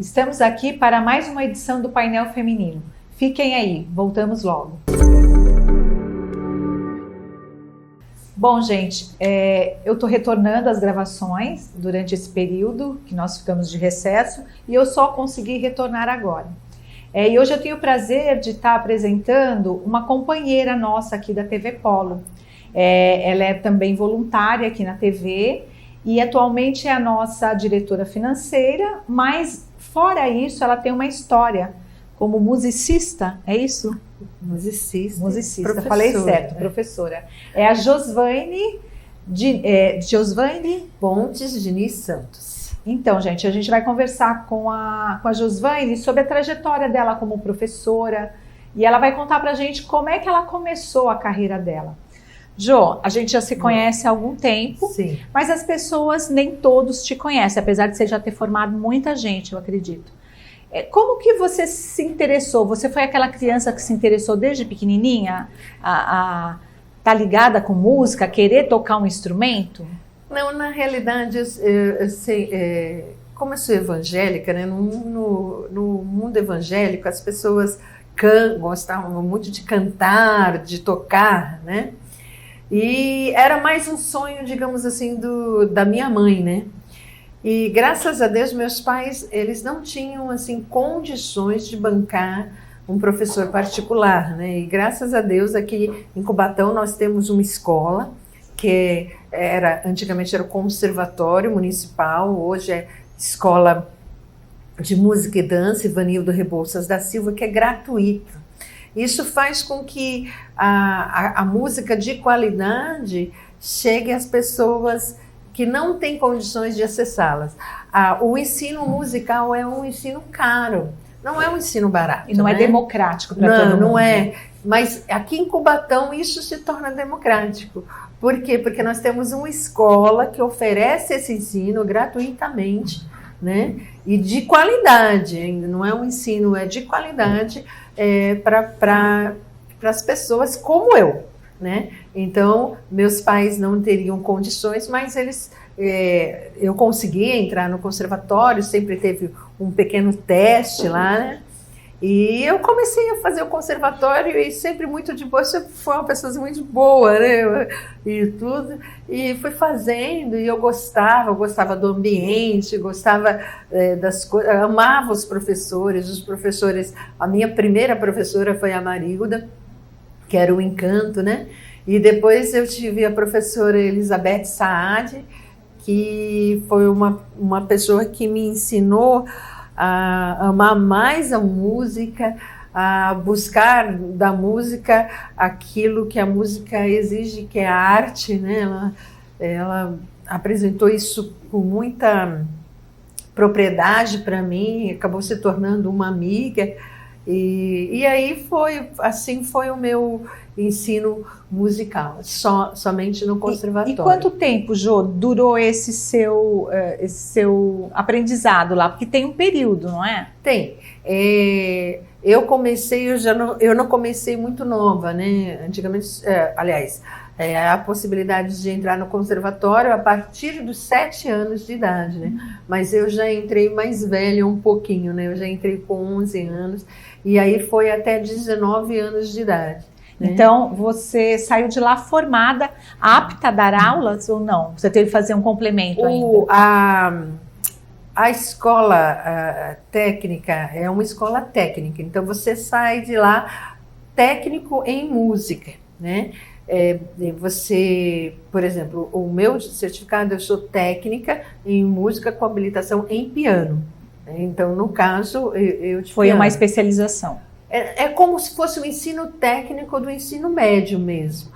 Estamos aqui para mais uma edição do Painel Feminino. Fiquem aí, voltamos logo. Bom, gente, eu estou retornando às gravações durante esse período que nós ficamos de recesso e eu só consegui retornar agora. E hoje eu tenho o prazer de estar apresentando uma companheira nossa aqui da TV Polo. Ela é também voluntária aqui na TV e atualmente é a nossa diretora financeira, mas fora isso ela tem uma história como musicista, é isso? Musicista, falei certo, professora. É a Josvaine Pontes Diniz Santos. Então, gente, a gente vai conversar com a Josvaine sobre a trajetória dela como professora e ela vai contar pra gente como é que ela começou a carreira dela. Jo, a gente já se conhece há algum tempo, sim, mas as pessoas nem todos te conhecem, apesar de você já ter formado muita gente, eu acredito. Como que você se interessou? Você foi aquela criança que se interessou desde pequenininha a tá ligada com música, a querer tocar um instrumento? Não, na realidade, como eu sou evangélica, né, no mundo evangélico as pessoas gostavam muito de cantar, de tocar, né? E era mais um sonho, digamos assim, da minha mãe, né? E graças a Deus, meus pais, eles não tinham, assim, condições de bancar um professor particular, né? E graças a Deus, aqui em Cubatão, nós temos uma escola, que antigamente era o Conservatório Municipal, hoje é Escola de Música e Dança, Ivanildo Rebouças da Silva, que é gratuita. Isso faz com que a música de qualidade chegue às pessoas que não têm condições de acessá-las. O ensino musical é um ensino caro, não é um ensino barato. E não, né? É democrático para todo mundo. Não é. Mas aqui em Cubatão isso se torna democrático. Por quê? Porque nós temos uma escola que oferece esse ensino gratuitamente, né? E de qualidade, ainda não é um ensino, é de qualidade para as pessoas como eu, né? Então, meus pais não teriam condições, mas eu consegui entrar no conservatório, sempre teve um pequeno teste lá, né? E eu comecei a fazer o conservatório e sempre muito de boa, eu fui uma pessoa muito boa, né? E tudo, e fui fazendo, e eu gostava do ambiente, gostava das coisas, amava os professores, a minha primeira professora foi a Marilda, que era um encanto, né? E depois eu tive a professora Elizabeth Saad, que foi uma pessoa que me ensinou a amar mais a música, a buscar da música aquilo que a música exige, que é a arte, né? Ela apresentou isso com muita propriedade para mim, acabou se tornando uma amiga, e aí foi o meu ensino musical, somente no conservatório. E quanto tempo, Jo, durou esse seu aprendizado lá? Porque tem um período, não é? Tem. Eu não comecei muito nova, né? Antigamente, aliás, a possibilidade de entrar no conservatório a partir dos 7 anos de idade, né? Mas eu já entrei mais velha um pouquinho, né? Eu já entrei com 11 anos e aí foi até 19 anos de idade. Então, você saiu de lá formada, apta a dar aulas ou não? Você teve que fazer um complemento ainda? A escola técnica é uma escola técnica, então você sai de lá técnico em música, né? Você, por exemplo, o meu certificado, eu sou técnica em música com habilitação em piano. Então, no caso, eu de Foi piano. Uma especialização. É como se fosse o ensino técnico do ensino médio mesmo.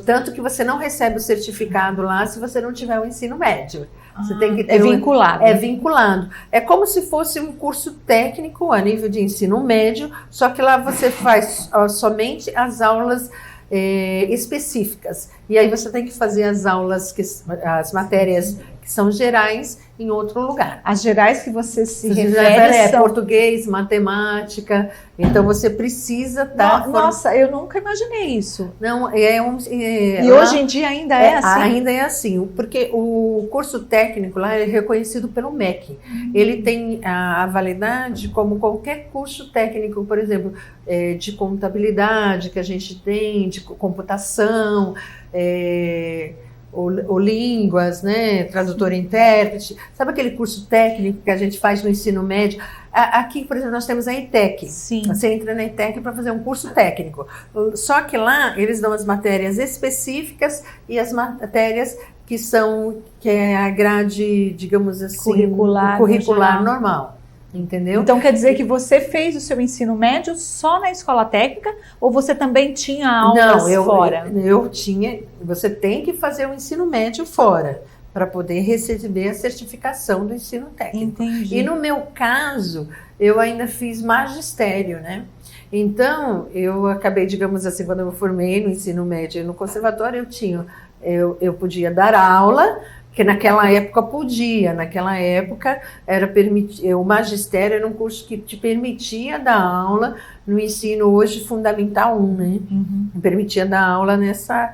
Tanto que você não recebe o certificado lá se você não tiver o ensino médio. Você tem que ter vinculado. É vinculado. É como se fosse um curso técnico a nível de ensino médio, só que lá você faz somente as aulas específicas. E aí você tem que fazer as matérias que são gerais em outro lugar. As gerais que você se refere são... português, matemática, então você precisa estar... Nossa, eu nunca imaginei isso. Não, e hoje em dia ainda é assim? Ainda é assim, porque o curso técnico lá é reconhecido pelo MEC. Ele tem a validade como qualquer curso técnico, por exemplo, de contabilidade que a gente tem, de computação, ou línguas, né, tradutor e intérprete, sabe aquele curso técnico que a gente faz no ensino médio? Aqui, por exemplo, nós temos a ETEC. Sim. Você entra na ETEC para fazer um curso técnico. Só que lá eles dão as matérias específicas e as matérias que é a grade, digamos assim, curricular normal. Entendeu? Então quer dizer que você fez o seu ensino médio só na escola técnica ou você também tinha aulas fora? Eu tinha. Você tem que fazer o ensino médio fora para poder receber a certificação do ensino técnico. Entendi. E no meu caso, eu ainda fiz magistério, né? Então, eu acabei, digamos assim, quando eu me formei no ensino médio e no conservatório, eu podia dar aula, porque naquela época podia, naquela época o magistério era um curso que te permitia dar aula no ensino hoje fundamental 1, né? Uhum. Permitia dar aula nessa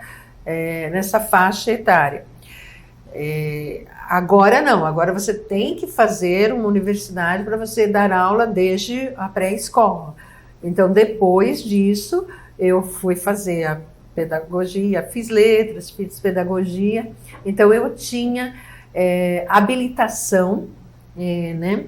faixa etária. Agora não, agora você tem que fazer uma universidade para você dar aula desde a pré-escola. Então, depois disso, eu fui fazer a pedagogia, fiz letras, fiz pedagogia, então eu tinha habilitação, né,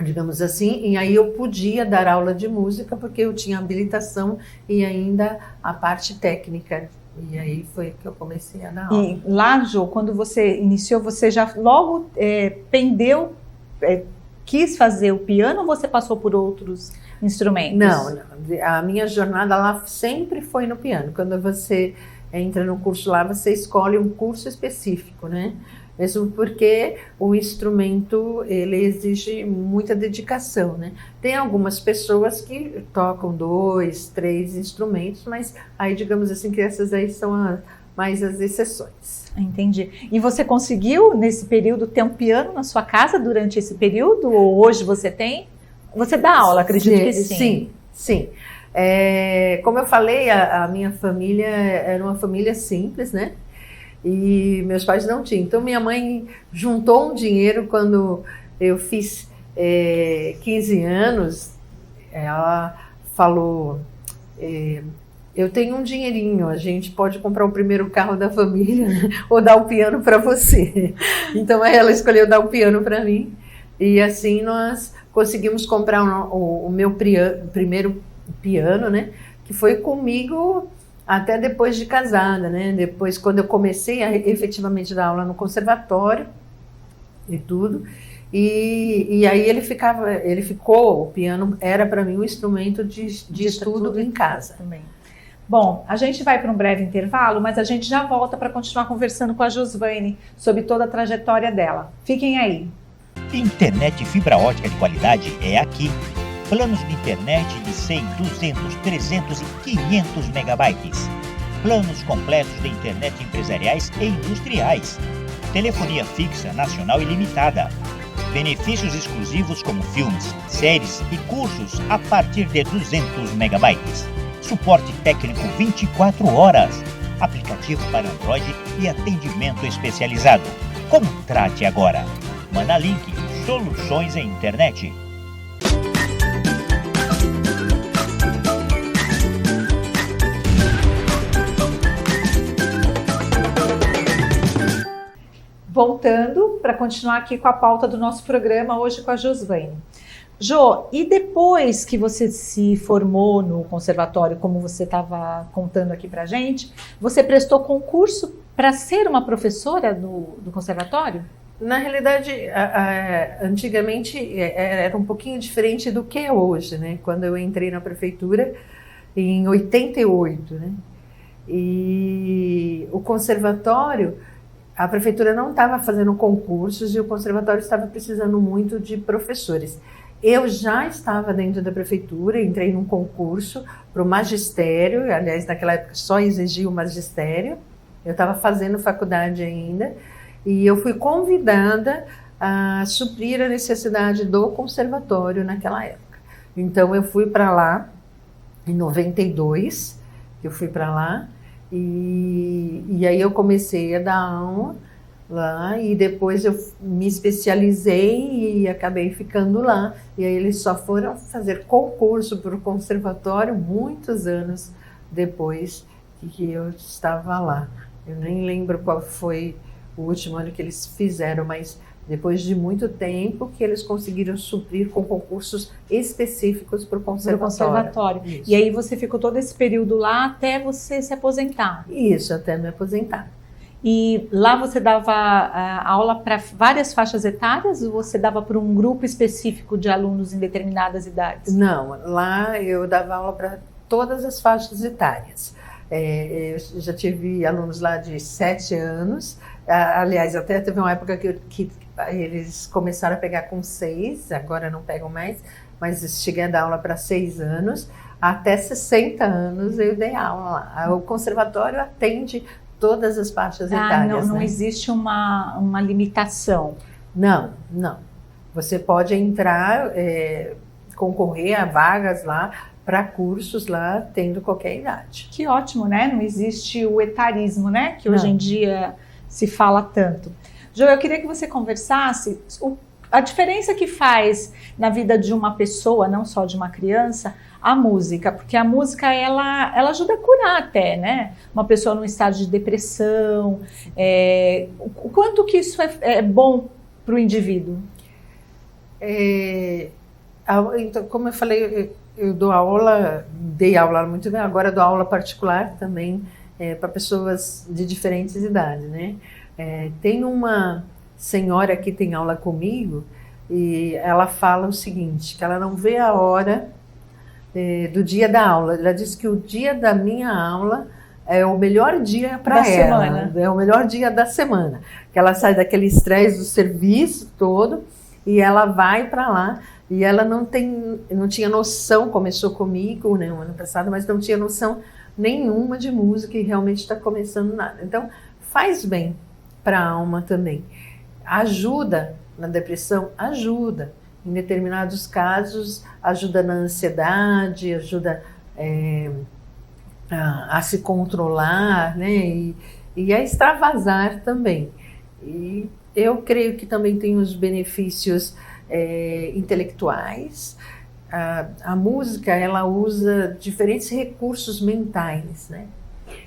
digamos assim, e aí eu podia dar aula de música porque eu tinha habilitação e ainda a parte técnica, e aí foi que eu comecei a dar aula. E lá, Jo, quando você iniciou, você já logo quis fazer o piano ou você passou por outros instrumentos? Não, a minha jornada lá sempre foi no piano. Quando você entra no curso lá, você escolhe um curso específico, né? Mesmo porque o instrumento, ele exige muita dedicação, né? Tem algumas pessoas que tocam 2, 3 instrumentos, mas aí, digamos assim, que essas aí são mais as exceções. Entendi. E você conseguiu, nesse período, ter um piano na sua casa durante esse período? Ou hoje você tem? Você dá aula, acredito que sim. Sim. Como eu falei, a minha família era uma família simples, né? E meus pais não tinham. Então, minha mãe juntou um dinheiro quando eu fiz 15 anos. Ela falou, eu tenho um dinheirinho, a gente pode comprar o primeiro carro da família, né? Ou dar o piano para você. Então, aí ela escolheu dar o piano para mim. E assim nós conseguimos comprar o meu primeiro piano, né? Que foi comigo até depois de casada, né? Depois, quando eu comecei a efetivamente dar aula no conservatório e tudo, e aí ele ficou, o piano era para mim um instrumento de estudo em casa. Também. Bom, a gente vai para um breve intervalo, mas a gente já volta para continuar conversando com a Josvaine sobre toda a trajetória dela. Fiquem aí. Internet fibra ótica de qualidade é aqui. Planos de internet de 100, 200, 300 e 500 megabytes. Planos completos de internet empresariais e industriais. Telefonia fixa, nacional e limitada. Benefícios exclusivos como filmes, séries e cursos a partir de 200 megabytes. Suporte técnico 24 horas. Aplicativo para Android e atendimento especializado. Contrate agora. Manalink, soluções em internet. Voltando para continuar aqui com a pauta do nosso programa, hoje com a Josvaine. Jo, e depois que você se formou no conservatório, como você estava contando aqui para a gente, você prestou concurso para ser uma professora do conservatório? Na realidade, antigamente era um pouquinho diferente do que é hoje, né? Quando eu entrei na prefeitura em 88, né? E o conservatório, a prefeitura não estava fazendo concursos e o conservatório estava precisando muito de professores. Eu já estava dentro da prefeitura, entrei num concurso para o magistério, aliás, naquela época só exigia o magistério, eu estava fazendo faculdade ainda, e eu fui convidada a suprir a necessidade do conservatório naquela época. Então eu fui para lá, em 92, eu fui para lá, e aí eu comecei a dar aula lá, e depois eu me especializei e acabei ficando lá. E aí eles só foram fazer concurso para o conservatório muitos anos depois que eu estava lá. Eu nem lembro qual foi o último ano que eles fizeram, mas depois de muito tempo que eles conseguiram suprir com concursos específicos para o conservatório. E aí você ficou todo esse período lá até você se aposentar? Isso, até me aposentar. E lá você dava aula para várias faixas etárias ou você dava para um grupo específico de alunos em determinadas idades? Não, lá eu dava aula para todas as faixas etárias. Eu já tive alunos lá de 7 anos, aliás, até teve uma época que eles começaram a pegar com 6, agora não pegam mais, mas cheguei a dar aula para 6 anos, até 60 anos eu dei aula lá. O conservatório atende todas as faixas etárias. Não existe uma limitação. Não. Você pode entrar, concorrer a vagas lá, para cursos lá, tendo qualquer idade. Que ótimo, né? Não existe o etarismo, né? Que hoje em dia se fala tanto. Jo, eu queria que você conversasse a diferença que faz na vida de uma pessoa, não só de uma criança, a música, porque a música ela ajuda a curar até, né? Uma pessoa num estado de depressão, o quanto que isso é bom para o indivíduo? Então, como eu falei, eu dou aula, dei aula muito bem, agora dou aula particular também para pessoas de diferentes idades, né? Tem uma senhora que tem aula comigo e ela fala o seguinte, que ela não vê a hora do dia da aula. Ela diz que o dia da minha aula é o melhor dia para ela, semana. É o melhor dia da semana, que ela sai daquele estresse do serviço todo e ela vai para lá. E ela não tinha noção, começou comigo, né, no ano passado, mas não tinha noção nenhuma de música e realmente está começando nada. Então, faz bem para a alma também. Ajuda na depressão? Ajuda. Em determinados casos, ajuda na ansiedade, ajuda a se controlar, né, e a extravasar também. E eu creio que também tem os benefícios intelectuais. A música, ela usa diferentes recursos mentais, né?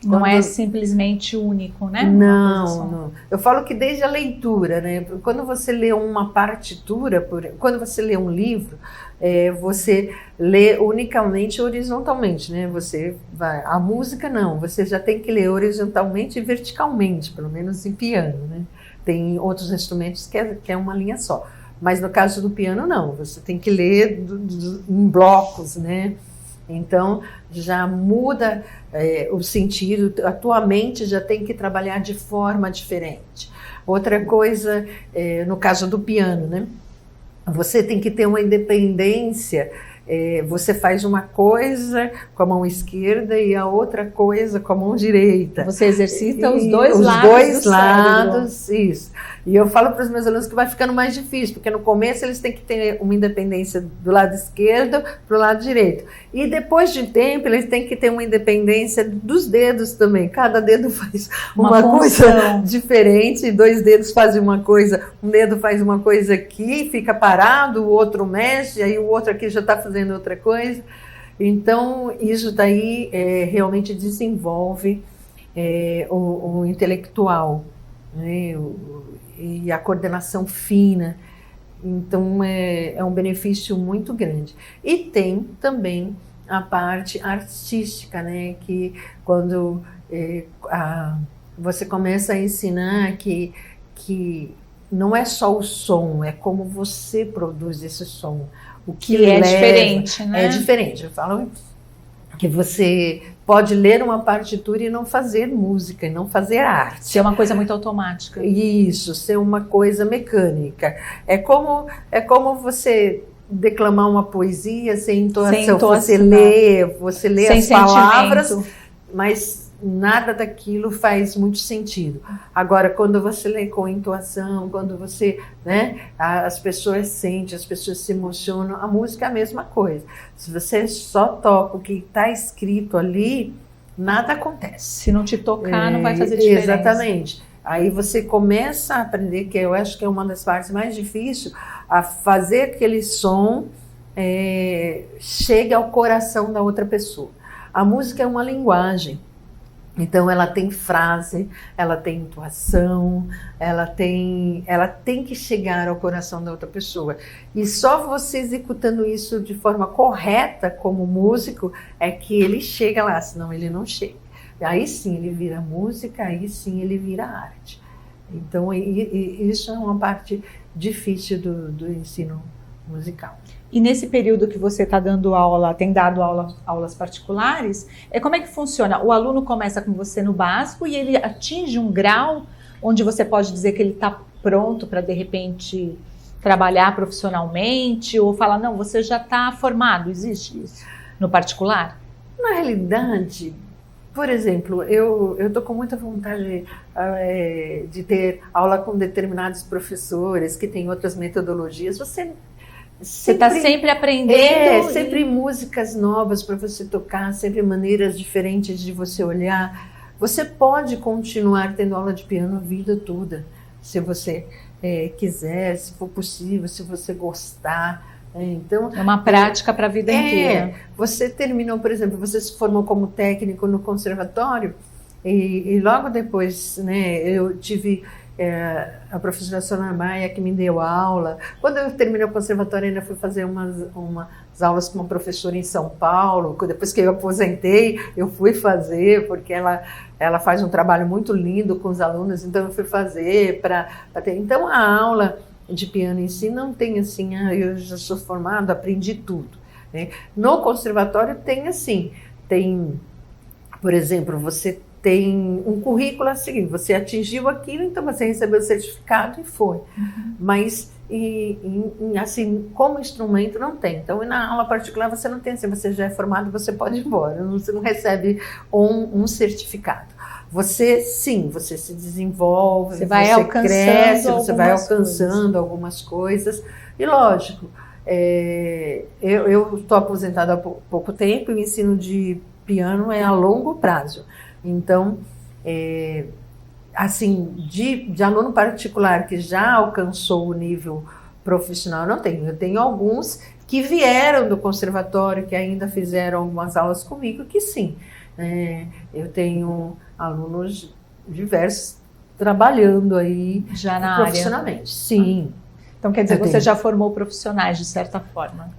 Não é simplesmente único, né? Não. Eu falo que desde a leitura, né? Quando você lê uma partitura, quando você lê um livro, você lê unicamente horizontalmente, né? A música não, você já tem que ler horizontalmente e verticalmente, pelo menos em piano, né? Tem outros instrumentos que é uma linha só. Mas no caso do piano, não. Você tem que ler em blocos, né? Então, já muda o sentido. A tua mente já tem que trabalhar de forma diferente. Outra coisa, no caso do piano, né? Você tem que ter uma independência. Você faz uma coisa com a mão esquerda e a outra coisa com a mão direita. Você exercita os dois lados, isso. E eu falo para os meus alunos que vai ficando mais difícil, porque no começo eles têm que ter uma independência do lado esquerdo para o lado direito. E depois de tempo eles têm que ter uma independência dos dedos também. Cada dedo faz uma coisa diferente, 2 dedos fazem uma coisa, um dedo faz uma coisa aqui, fica parado, o outro mexe, aí o outro aqui já está fazendo outra coisa. Então isso daí realmente desenvolve o intelectual, né? E a coordenação fina. Então é um benefício muito grande. E tem também a parte artística, né? Que quando você começa a ensinar que não é só o som, é como você produz esse som. O que é diferente, né? É diferente. Eu falo que você pode ler uma partitura e não fazer música, e não fazer arte. Ser uma coisa muito automática. Isso, ser uma coisa mecânica. É como você declamar uma poesia sem entonação. Você lê as palavras, mas nada daquilo faz muito sentido. Agora, quando você lê com intuação, quando você, né, as pessoas sentem, as pessoas se emocionam, a música é a mesma coisa. Se você só toca o que está escrito ali, nada acontece. Se não te tocar, não vai fazer diferença. Exatamente. Aí você começa a aprender, que eu acho que é uma das partes mais difíceis, a fazer aquele som chegue ao coração da outra pessoa. A música é uma linguagem. Então ela tem frase, ela tem intuação, ela tem que chegar ao coração da outra pessoa. E só você executando isso de forma correta como músico é que ele chega lá, senão ele não chega. Aí sim ele vira música, aí sim ele vira arte. Então isso é uma parte difícil do ensino musical. E nesse período que você está dando aula, tem dado aulas particulares, como é que funciona? O aluno começa com você no básico e ele atinge um grau onde você pode dizer que ele está pronto para, de repente, trabalhar profissionalmente, ou falar, não, você já está formado, existe isso no particular? Na realidade, por exemplo, eu estou com muita vontade de ter aula com determinados professores que têm outras metodologias. Você está sempre aprendendo. Sempre músicas novas para você tocar, sempre maneiras diferentes de você olhar. Você pode continuar tendo aula de piano a vida toda, se você quiser, se for possível, se você gostar. Então, é uma prática para a vida inteira. Você terminou, por exemplo, você se formou como técnico no conservatório e logo depois, né, eu tive a professora Sônia Maia que me deu aula. Quando eu terminei o conservatório, ainda fui fazer umas aulas com uma professora em São Paulo. Depois que eu aposentei, eu fui fazer, porque ela faz um trabalho muito lindo com os alunos, então eu fui fazer para ter. Então a aula de piano em si não tem assim, eu já sou formado, aprendi tudo, né? No conservatório tem assim, por exemplo, você tem um currículo a seguir, você atingiu aquilo, então você recebeu o certificado e foi. Uhum. Mas, assim, como instrumento não tem. Então, na aula particular você não tem assim, você já é formado, você pode ir embora, você não recebe um certificado. Você, sim, você se desenvolve, você cresce, você vai alcançando algumas coisas. E lógico, eu estou aposentada há pouco tempo e o ensino de piano é a longo prazo. Então, assim, de aluno particular que já alcançou o nível profissional, não tenho. Eu tenho alguns que vieram do conservatório, que ainda fizeram algumas aulas comigo, que sim. Eu tenho alunos diversos trabalhando aí já na profissionalmente. Área. Sim. Então, quer dizer, você já formou profissionais, de certa forma?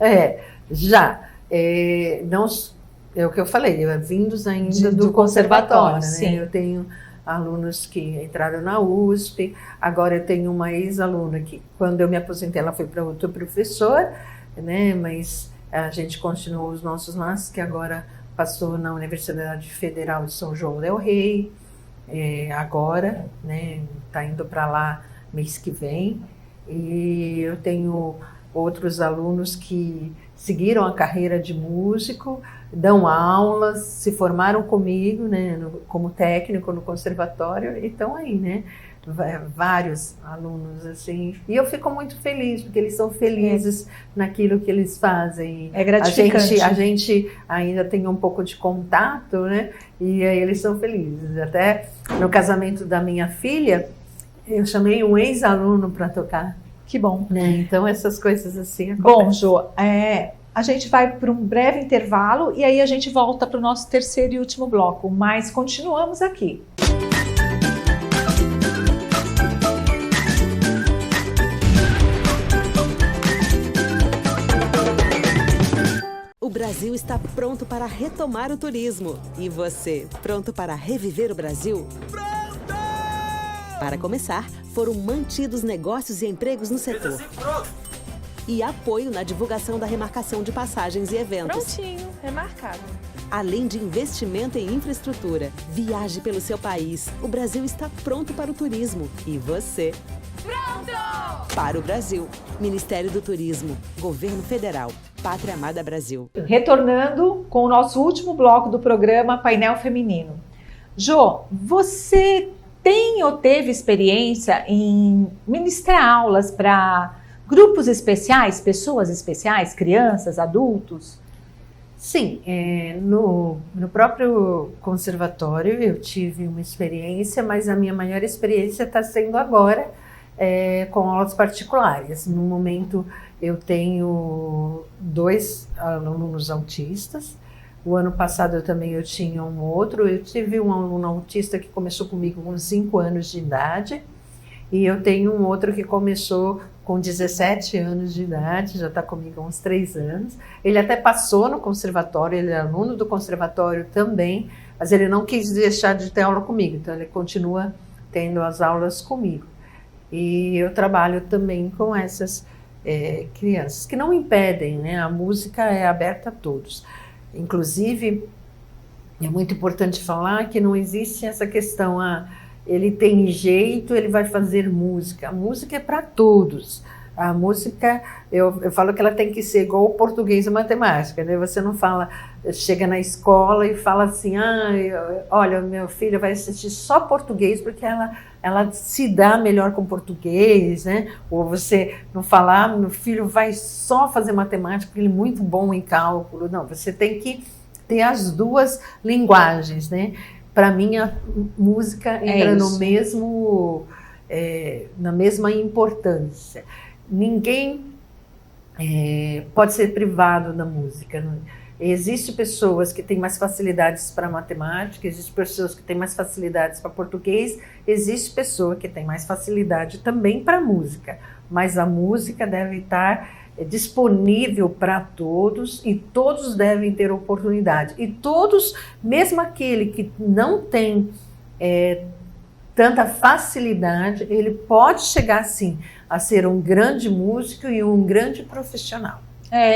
Já. Não... É o que eu falei, vindos ainda do conservatório, né? Sim. Eu tenho alunos que entraram na USP, agora eu tenho uma ex-aluna que, quando eu me aposentei, ela foi para outro professor, né? Mas a gente continuou os nossos laços, que agora passou na Universidade Federal de São João del Rei, agora, né? Está indo para lá mês que vem. E eu tenho outros alunos que seguiram a carreira de músico, dão aulas, se formaram comigo, né, como técnico no conservatório, e estão aí, né, vários alunos, assim, e eu fico muito feliz, porque eles são felizes naquilo que eles fazem. É gratificante. A gente ainda tem um pouco de contato, né, e aí eles são felizes. Até no casamento da minha filha, eu chamei um ex-aluno para tocar. Que bom. Então, essas coisas assim acontecem. Bom, Jo, a gente vai para um breve intervalo e aí a gente volta para o nosso terceiro e último bloco, mas continuamos aqui. O Brasil está pronto para retomar o turismo. E você, pronto para reviver o Brasil? Pronto! Para começar, foram mantidos negócios e empregos no setor. E apoio na divulgação da remarcação de passagens e eventos. Prontinho, remarcado. Além de investimento em infraestrutura. Viaje pelo seu país. O Brasil está pronto para o turismo. E você? Pronto! Para o Brasil. Ministério do Turismo. Governo Federal. Pátria Amada Brasil. Retornando com o nosso último bloco do programa Painel Feminino. Jô, você tem ou teve experiência em ministrar aulas para grupos especiais, pessoas especiais, crianças, adultos? Sim, no próprio conservatório eu tive uma experiência, mas a minha maior experiência está sendo agora com aulas particulares. No momento eu tenho 2 alunos autistas. O ano passado eu tinha um outro. Eu tive um aluno autista que começou comigo com 5 anos de idade. E eu tenho um outro que começou com 17 anos de idade, já está comigo há uns 3 anos. Ele até passou no conservatório, ele é aluno do conservatório também, mas ele não quis deixar de ter aula comigo, então ele continua tendo as aulas comigo. E eu trabalho também com essas crianças, que não impedem, né? A música é aberta a todos. Inclusive, é muito importante falar que não existe essa questão, ele tem jeito, ele vai fazer música. A música é para todos. A música, eu falo que ela tem que ser igual o português e matemática, né? Você não chega na escola e fala assim, olha, meu filho vai assistir só português porque ela se dá melhor com português, né? Ou você não falar, meu filho vai só fazer matemática porque ele é muito bom em cálculo. Não, você tem que ter as 2 linguagens, né? Para mim, a música entra na mesma importância. Ninguém pode ser privado da música. Né? Existem pessoas que têm mais facilidades para matemática, existem pessoas que têm mais facilidades para português, existe pessoa que tem mais facilidade também para música. Mas a música deve estar disponível para todos e todos devem ter oportunidade. E todos, mesmo aquele que não tem tanta facilidade, ele pode chegar sim a ser um grande músico e um grande profissional.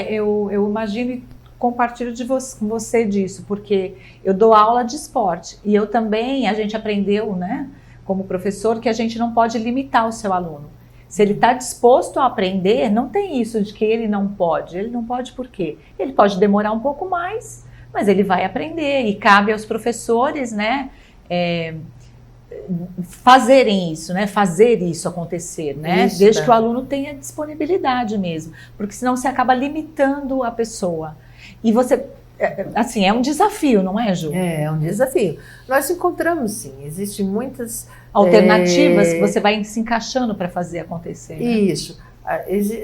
Eu imagino e compartilho com você disso, porque eu dou aula de esporte e eu também, a gente aprendeu, né, como professor, que a gente não pode limitar o seu aluno. Se ele está disposto a aprender, não tem isso de que ele não pode. Ele não pode por quê? Ele pode demorar um pouco mais, mas ele vai aprender. E cabe aos professores, né, fazerem isso, né, fazer isso acontecer, né, desde que o aluno tenha disponibilidade mesmo. Porque senão você acaba limitando a pessoa. E você, assim, é um desafio, não é, Ju? É um desafio. Nós encontramos, sim, existem muitas alternativas que você vai se encaixando para fazer acontecer. Né? Isso.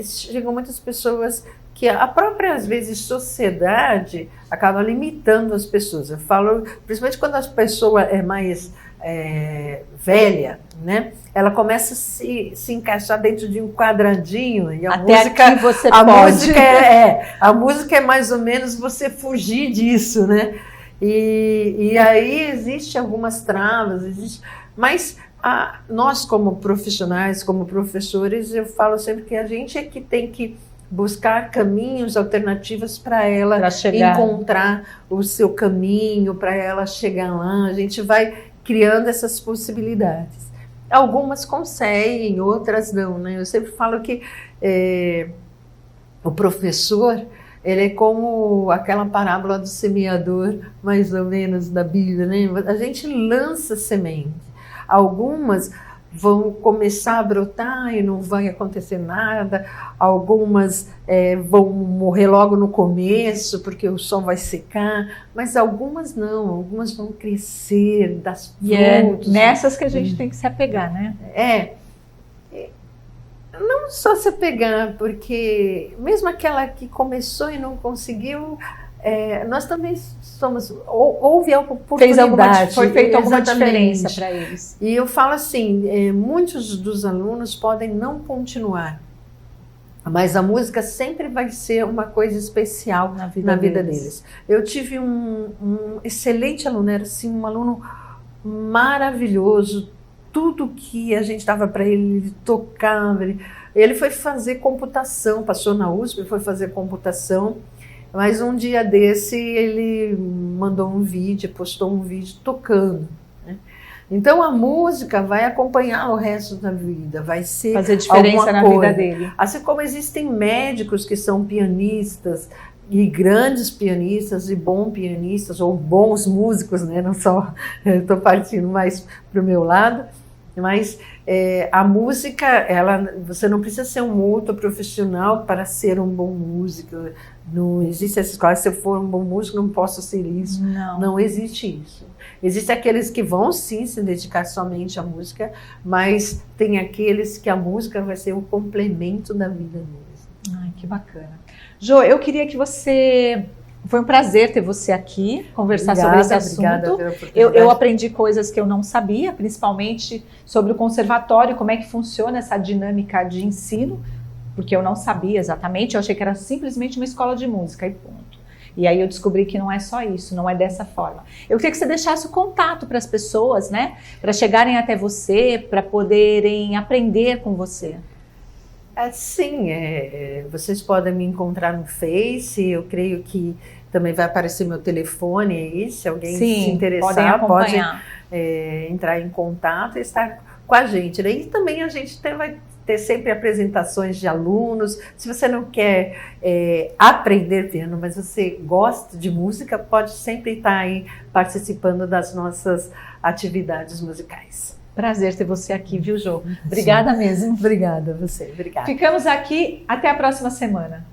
Chegam muitas pessoas que a própria, às vezes, sociedade acaba limitando as pessoas. Eu falo, principalmente quando a pessoa é mais velha, né? Ela começa a se encaixar dentro de um quadradinho e a música, você pode. A música é mais ou menos você fugir disso, né? E aí existem algumas travas, mas nós como profissionais, como professores, eu falo sempre que a gente é que tem que buscar caminhos alternativos para ela encontrar o seu caminho, para ela chegar lá. A gente vai criando essas possibilidades. Algumas conseguem, outras não, né? Eu sempre falo que o professor, ele é como aquela parábola do semeador, mais ou menos, da Bíblia, né? A gente lança semente. Algumas vão começar a brotar e não vai acontecer nada. Algumas vão morrer logo no começo, porque o sol vai secar. Mas algumas não, algumas vão crescer, dar frutos. E é nessas que a gente tem que se apegar, né? Não só se apegar, porque mesmo aquela que começou e não conseguiu, nós também houve a oportunidade. Foi feita alguma diferença para eles. E eu falo assim, muitos dos alunos podem não continuar, mas a música sempre vai ser uma coisa especial na vida deles. Eu tive um excelente aluno, era assim, um aluno maravilhoso. Tudo que a gente dava para ele tocava. Ele foi fazer computação, passou na USP, foi fazer computação, mas um dia desse ele mandou um vídeo, postou um vídeo tocando. Né? Então a música vai acompanhar o resto da vida, vai ser fazer diferença na vida dele. Assim como existem médicos que são pianistas, e grandes pianistas e bons pianistas, ou bons músicos, né? Não só, estou partindo mais para o meu lado, mas a música, você não precisa ser um músico profissional para ser um bom músico. Não existe essa escola, se eu for um bom músico, não posso ser isso. Não existe isso. Existem aqueles que vão sim se dedicar somente à música, mas tem aqueles que a música vai ser o complemento da vida deles. Ai, que bacana. Jo, eu queria que você... Foi um prazer ter você aqui, conversar sobre esse assunto. Obrigada pela oportunidade. Eu aprendi coisas que eu não sabia, principalmente sobre o conservatório, como é que funciona essa dinâmica de ensino, porque eu não sabia exatamente, eu achei que era simplesmente uma escola de música e ponto. E aí eu descobri que não é só isso, não é dessa forma. Eu queria que você deixasse o contato para as pessoas, né? Para chegarem até você, para poderem aprender com você. Sim, vocês podem me encontrar no Face, eu creio que também vai aparecer meu telefone aí, se alguém se interessar, pode entrar em contato e estar com a gente. E também a gente vai ter sempre apresentações de alunos. Se você não quer aprender piano, mas você gosta de música, pode sempre estar aí participando das nossas atividades musicais. Prazer ter você aqui, viu, Jo? Obrigada mesmo. Obrigada a você. Obrigada. Ficamos aqui, até a próxima semana.